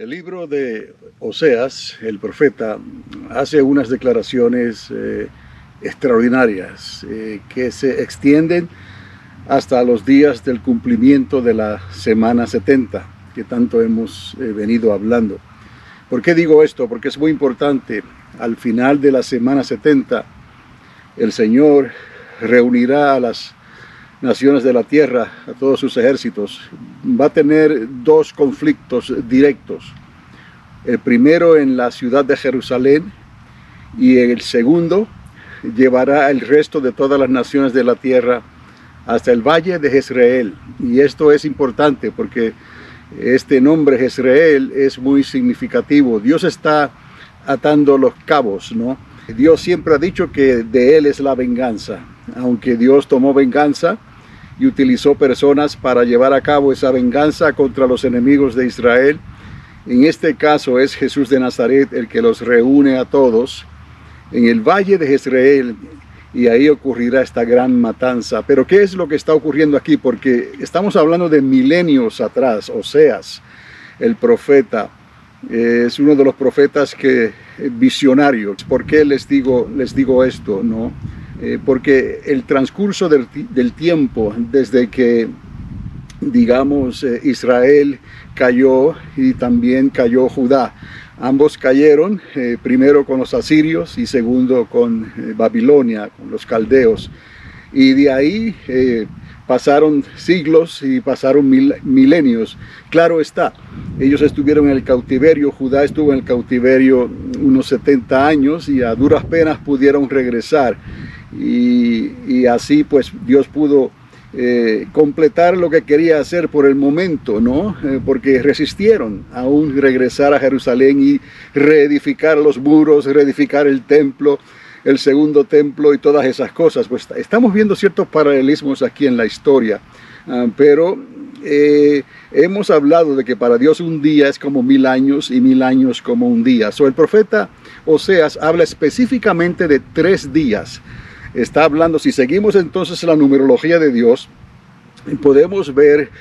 El libro de Oseas, el profeta, hace unas declaraciones extraordinarias que se extienden hasta los días del cumplimiento de la semana 70, que tanto hemos venido hablando. ¿Por qué digo esto? Porque es muy importante. Al final de la semana 70, el Señor reunirá a las naciones de la tierra, a todos sus ejércitos. Va a tener dos conflictos directos. El primero en la ciudad de Jerusalén y el segundo llevará el resto de todas las naciones de la tierra hasta el valle de Jezreel. Y esto es importante porque este nombre Jezreel es muy significativo. Dios está atando los cabos, ¿no? Dios siempre ha dicho que de Él es la venganza. Aunque Dios tomó venganza y utilizó personas para llevar a cabo esa venganza contra los enemigos de Israel, en este caso es Jesús de Nazaret el que los reúne a todos en el valle de Jezreel, y ahí ocurrirá esta gran matanza. Pero ¿qué es lo que está ocurriendo aquí? Porque estamos hablando de milenios atrás. Oseas, el profeta, es uno de los profetas visionarios. ¿Por qué les digo esto? ¿No? Porque el transcurso del tiempo, desde que, digamos, Israel cayó y también cayó Judá. Ambos cayeron, primero con los asirios y segundo con Babilonia, con los caldeos. Y de ahí pasaron siglos y pasaron milenios. Claro está, ellos estuvieron en el cautiverio, Judá estuvo en el cautiverio unos 70 años y a duras penas pudieron regresar. Y así pues Dios pudo completar lo que quería hacer por el momento, ¿no? Porque resistieron aún regresar a Jerusalén y reedificar los muros, reedificar el templo, el segundo templo y todas esas cosas. Pues estamos viendo ciertos paralelismos aquí en la historia, pero hemos hablado de que para Dios un día es como 1000 años y 1000 años como un día. El profeta Oseas habla específicamente de 3 días. Está hablando, si seguimos entonces la numerología de Dios, podemos ver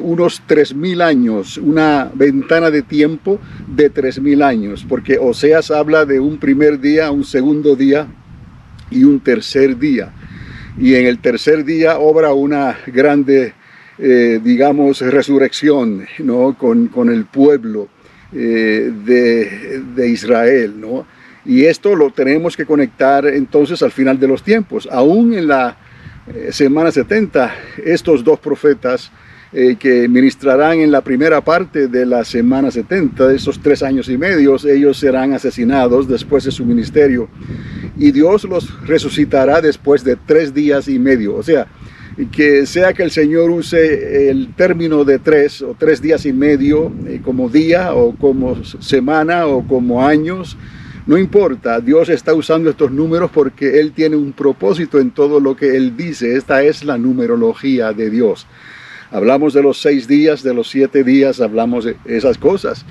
unos 3000 años, una ventana de tiempo de 3000 años, porque Oseas habla de un primer día, un segundo día y un tercer día. Y en el tercer día obra una grande, digamos, resurrección, ¿no? con el pueblo de Israel, ¿no? Y esto lo tenemos que conectar entonces al final de los tiempos. Aún en la semana 70, estos dos profetas que ministrarán en la primera parte de la semana 70, de esos 3 años y medio, ellos serán asesinados después de su ministerio. Y Dios los resucitará después de 3 días y medio. O sea que el Señor use el término de 3 o 3 días y medio como día o como semana o como años. No importa, Dios está usando estos números porque Él tiene un propósito en todo lo que Él dice. Esta es la numerología de Dios. Hablamos de los 6 días, de los 7 días, hablamos de esas cosas.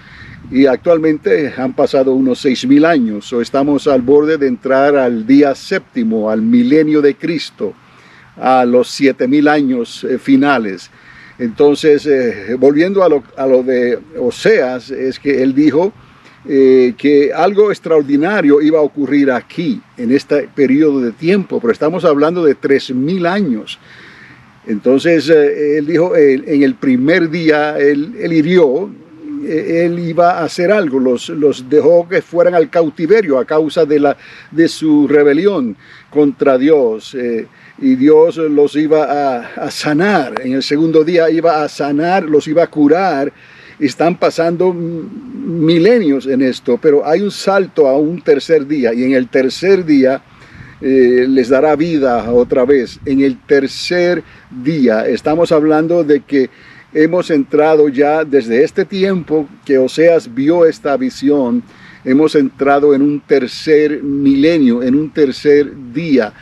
Y actualmente han pasado unos 6000 años, o estamos al borde de entrar al día séptimo, al milenio de Cristo, a los 7000 años finales. Entonces, volviendo a lo de Oseas, es que él dijo que algo extraordinario iba a ocurrir aquí, en este periodo de tiempo, pero estamos hablando de 3000 años. Entonces, él dijo, en el primer día, él hirió, él iba a hacer algo, los dejó que fueran al cautiverio a causa de su rebelión contra Dios, y Dios los iba a sanar. En el segundo día iba a sanar, los iba a curar. Están pasando milenios en esto, pero hay un salto a un tercer día, y en el tercer día les dará vida otra vez. En el tercer día estamos hablando de que hemos entrado ya desde este tiempo que Oseas vio esta visión, hemos entrado en un tercer milenio, en un tercer día.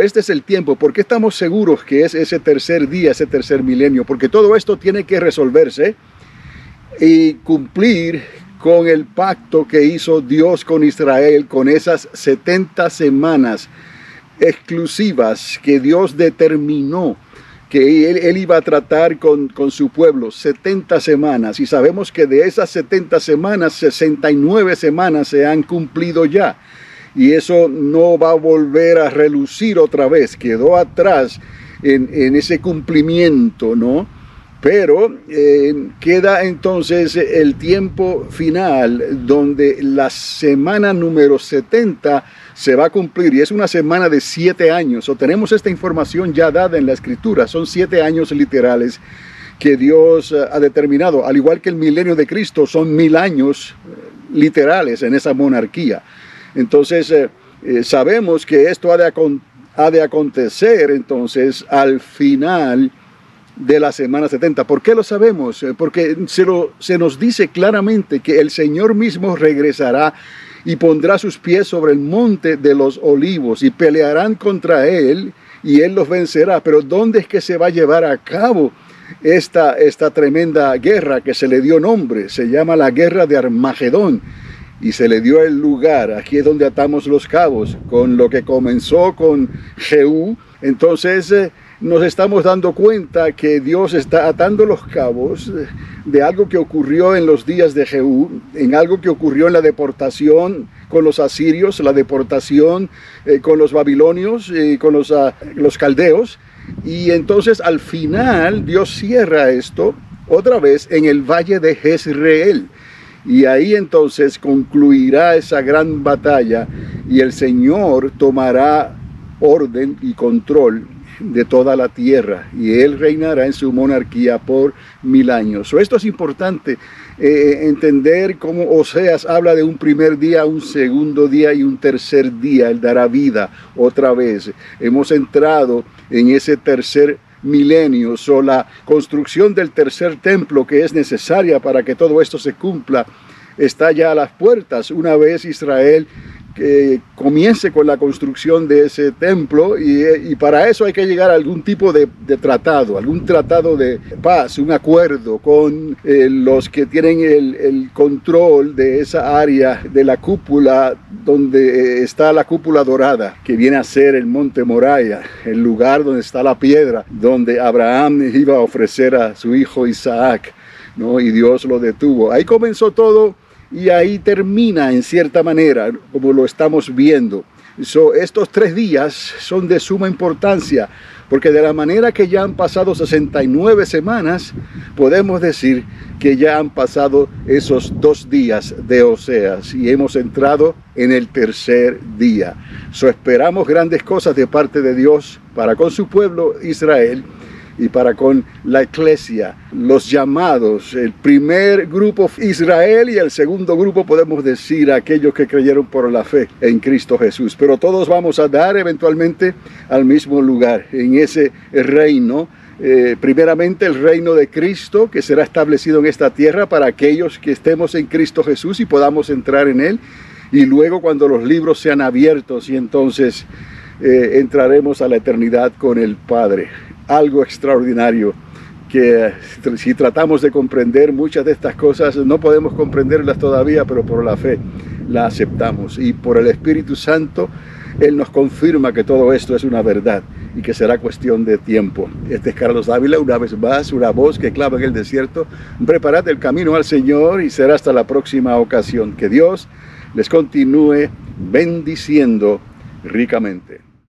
Este es el tiempo. ¿Por qué estamos seguros que es ese tercer día, ese tercer milenio? Porque todo esto tiene que resolverse y cumplir con el pacto que hizo Dios con Israel, con esas 70 semanas exclusivas que Dios determinó que él iba a tratar con su pueblo 70 semanas, y sabemos que de esas 70 semanas, 69 semanas se han cumplido ya, y eso no va a volver a relucir otra vez, quedó atrás en ese cumplimiento, ¿no? Pero queda entonces el tiempo final donde la semana número 70 se va a cumplir, y es una semana de 7 años. O tenemos esta información ya dada en la Escritura, son 7 años literales que Dios ha determinado, al igual que el milenio de Cristo, son 1000 años literales en esa monarquía. Entonces sabemos que esto ha de acontecer entonces al final de la semana 70. ¿Por qué lo sabemos? Porque se nos dice claramente que el Señor mismo regresará y pondrá sus pies sobre el monte de los olivos, y pelearán contra él y él los vencerá. Pero ¿dónde es que se va a llevar a cabo esta tremenda guerra que se le dio nombre? Se llama la guerra de Armagedón, y se le dio el lugar. Aquí es donde atamos los cabos con lo que comenzó con Jehú. Entonces nos estamos dando cuenta que Dios está atando los cabos de algo que ocurrió en los días de Jehú, en algo que ocurrió en la deportación con los asirios, la deportación con los babilonios, con los caldeos, y entonces al final Dios cierra esto otra vez en el valle de Jezreel, y ahí entonces concluirá esa gran batalla, y el Señor tomará orden y control de toda la tierra, y él reinará en su monarquía por 1000 años. Esto es importante, entender cómo Oseas habla de un primer día, un segundo día y un tercer día. Él dará vida otra vez. Hemos entrado en ese tercer milenio, la construcción del tercer templo, que es necesaria para que todo esto se cumpla, está ya a las puertas. Una vez Israel comience con la construcción de ese templo, y para eso hay que llegar a algún tipo de tratado, algún tratado de paz, un acuerdo con los que tienen el control de esa área de la cúpula, donde está la cúpula dorada, que viene a ser el monte Moriah, el lugar donde está la piedra, donde Abraham iba a ofrecer a su hijo Isaac, ¿no? Y Dios lo detuvo. Ahí comenzó todo, y ahí termina en cierta manera, como lo estamos viendo. Estos 3 días son de suma importancia, porque de la manera que ya han pasado 69 semanas, podemos decir que ya han pasado esos 2 días de Oseas, y hemos entrado en el tercer día. Esperamos grandes cosas de parte de Dios para con su pueblo Israel, y para con la iglesia, los llamados, el primer grupo Israel, y el segundo grupo podemos decir aquellos que creyeron por la fe en Cristo Jesús. Pero todos vamos a dar eventualmente al mismo lugar, en ese reino, primeramente el reino de Cristo, que será establecido en esta tierra para aquellos que estemos en Cristo Jesús y podamos entrar en él, y luego cuando los libros sean abiertos, y entonces entraremos a la eternidad con el Padre. Algo extraordinario, que si tratamos de comprender muchas de estas cosas, no podemos comprenderlas todavía, pero por la fe la aceptamos, y por el Espíritu Santo Él nos confirma que todo esto es una verdad y que será cuestión de tiempo. Este es Carlos Dávila, una vez más, una voz que clama en el desierto. Preparad el camino al Señor, y será hasta la próxima ocasión. Que Dios les continúe bendiciendo ricamente.